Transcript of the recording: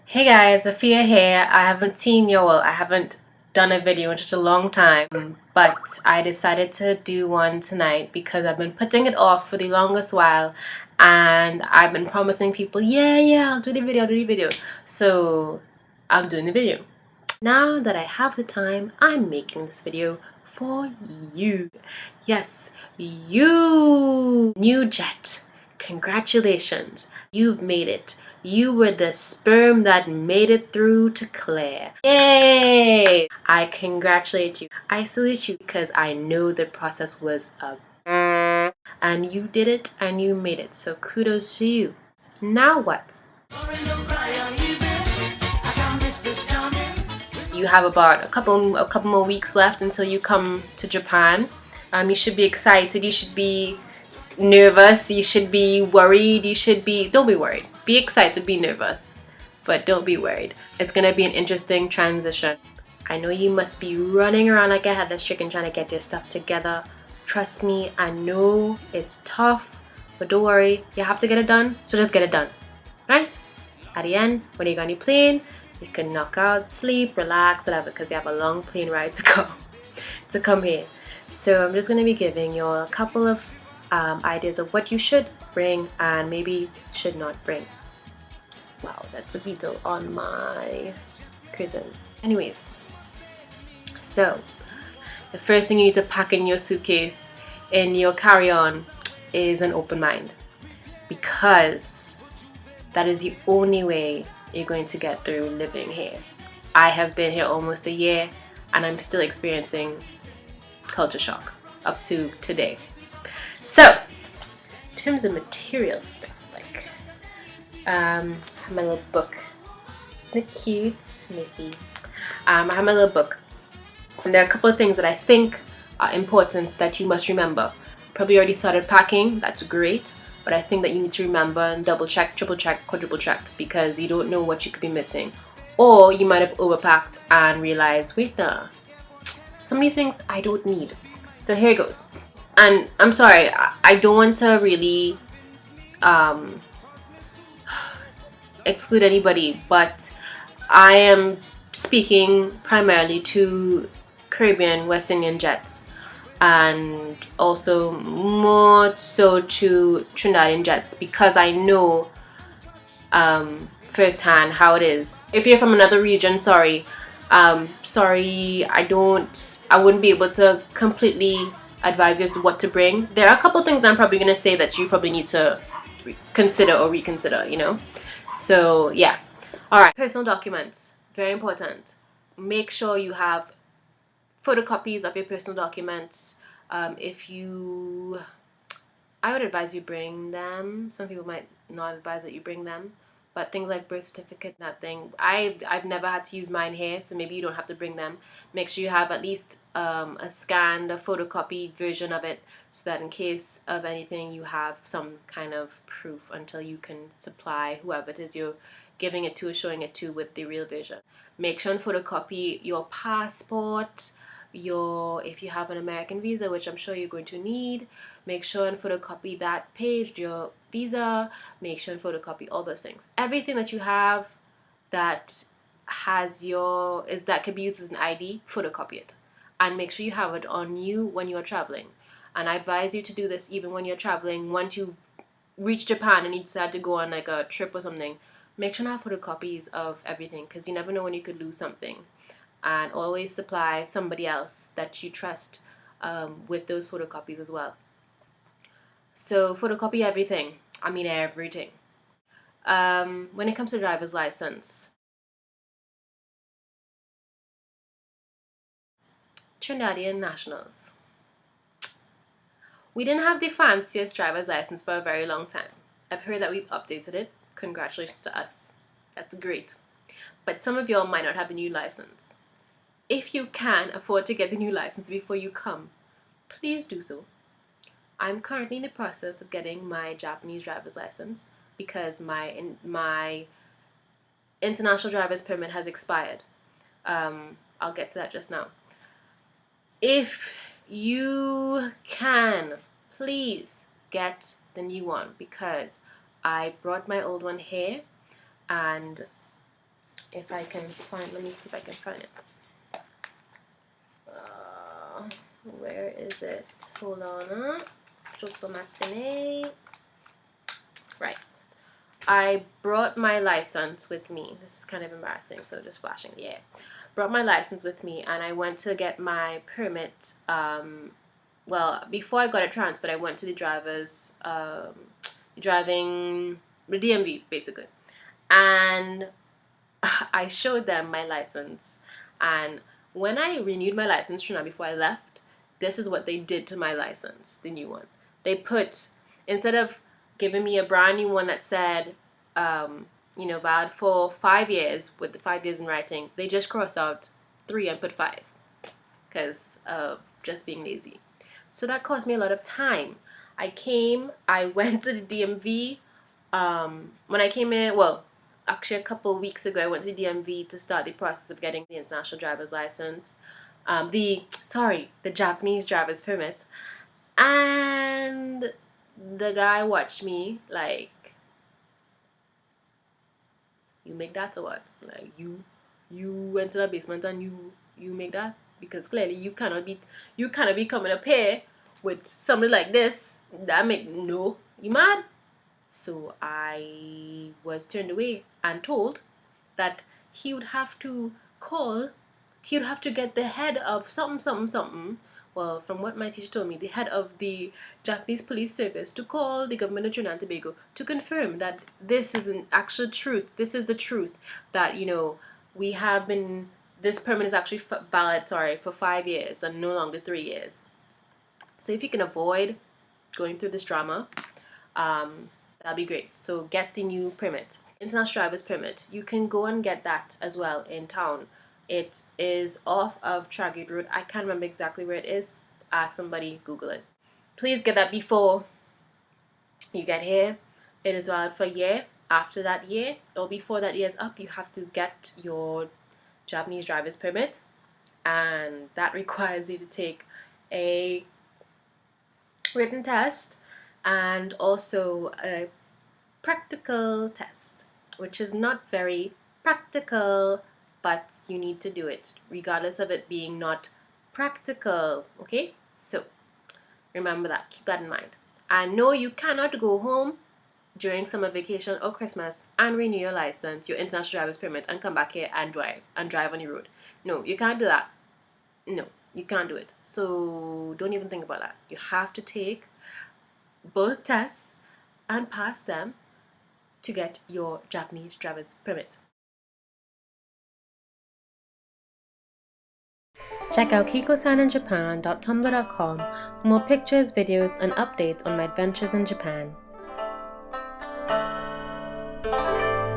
Hey guys, Afia here. I haven't seen you all. I haven't done a video in such a long time, but I decided to do one tonight because I've been putting it off for the longest while, and I've been promising people, yeah, I'll do the video, I'll do the video. So I'm doing the video. Now that I have the time, I'm making this video for you. Yes, you! New jet. Congratulations. You've made it. You were the sperm that made it through to Claire. Yay! I congratulate you. I salute you because I know the process was a and you did it and you made it. So kudos to you. Now what? You have about a couple more weeks left until you come to Japan. You should be excited. You should be nervous. You should be worried. Don't be worried. Be excited, be nervous, but don't be worried. It's gonna be an interesting transition. I know you must be running around like a headless chicken trying to get your stuff together. Trust me, I know it's tough, but don't worry. You have to get it done, so just get it done, right? At the end, when you go on your plane, you can knock out, sleep, relax, whatever, because you have a long plane ride to go to come here. So I'm just going to be giving you a couple of ideas of what you should bring and maybe should not bring. Wow, that's a beetle on my curtain. Anyways, so the first thing you need to pack in your suitcase, in your carry-on, is an open mind, because that is the only way you're going to get through living here. I have been here almost a year and I'm still experiencing culture shock up to today. So, in terms of material stuff, like my little book. Isn't it cute? Mickey. I have my little book. And there are a couple of things that I think are important that you must remember. Probably already started packing, that's great. But I think that you need to remember and double check, triple check, quadruple check, because you don't know what you could be missing. Or you might have overpacked and realized, wait, nah, so many things I don't need. So here it goes. And I'm sorry, I don't want to really exclude anybody, but I am speaking primarily to Caribbean West Indian jets, and also more so to Trinidadian jets, because I know firsthand how it is. If you're from another region, sorry, I wouldn't be able to completely advise you as to what to bring. There are a couple things I'm probably going to say that you probably need to consider or reconsider, you know. So yeah. All right, personal documents, very important. Make sure you have photocopies of your personal documents. I would advise you bring them. Some people might not advise that you bring them, but things like birth certificate, that thing. I've never had to use mine here, so maybe you don't have to bring them. Make sure you have at least a scanned, a photocopied version of it, so that in case of anything, you have some kind of proof until you can supply whoever it is you're giving it to or showing it to with the real version. Make sure and photocopy your passport, if you have an American visa, which I'm sure you're going to need. Make sure and photocopy that page, your visa. Make sure and photocopy all those things. Everything that you have that that could be used as an ID, photocopy it, and make sure you have it on you when you are traveling. And I advise you to do this even when you're traveling. Once you reach Japan and you decide to go on like a trip or something, make sure to have photocopies of everything, because you never know when you could lose something. And always supply somebody else that you trust with those photocopies as well. So photocopy everything. I mean everything. When it comes to driver's license, Trinidadian nationals. We didn't have the fanciest driver's license for a very long time. I've heard that we've updated it. Congratulations to us. That's great. But some of y'all might not have the new license. If you can afford to get the new license before you come, please do so. I'm currently in the process of getting my Japanese driver's license because my international driver's permit has expired. I'll get to that just now. If you can, please get the new one, because I brought my old one here and if I can find, let me see if I can find it. Where is it? Hold on. Right. I brought my license with me. This is kind of embarrassing, so just flashing. Yeah. Brought my license with me, and I went to get my permit. Well, before I got it transferred, I went to the driver's driving the DMV basically, and I showed them my license. And when I renewed my license before I left, this is what they did to my license, the new one. They put, instead of giving me a brand new one that said, valid for 5 years with the 5 years in writing, they just crossed out 3 and put 5 because of just being lazy. So that cost me a lot of time. I went to the DMV. When I came in, well, actually a couple of weeks ago, I went to the DMV to start the process of getting the international driver's license. The Japanese driver's permit. And the guy watched me like, you make that or what? Like, you went to the basement and you make that? Because clearly you cannot be coming up here with something like this. That make, no, you mad? So I was turned away and told that he would have to get the head of something. Well, from what my teacher told me, the head of the Japanese police service to call the government of Trinidad and Tobago to confirm that this is an actual truth. This is the truth that, this permit is actually valid, for 5 years and no longer 3 years. So if you can avoid going through this drama, that'll be great. So get the new permit, international driver's permit. You can go and get that as well in town. It is off of Tragate Road. I can't remember exactly where it is. Ask somebody, Google it. Please get that before you get here. It is valid for a year. After that year, or before that year is up, you have to get your Japanese driver's permit, and that requires you to take a written test and also a practical test, which is not very practical, but you need to do it regardless of it being not practical. Okay, so remember that, keep that in mind. And no, you cannot go home during summer vacation or Christmas and renew your license, your international driver's permit, and come back here and drive on the road. No, you can't do that. No, you can't do it. So don't even think about that. You have to take both tests and pass them to get your Japanese driver's permit. Check out kikosaninjapan.tumblr.com for more pictures, videos, and updates on my adventures in Japan.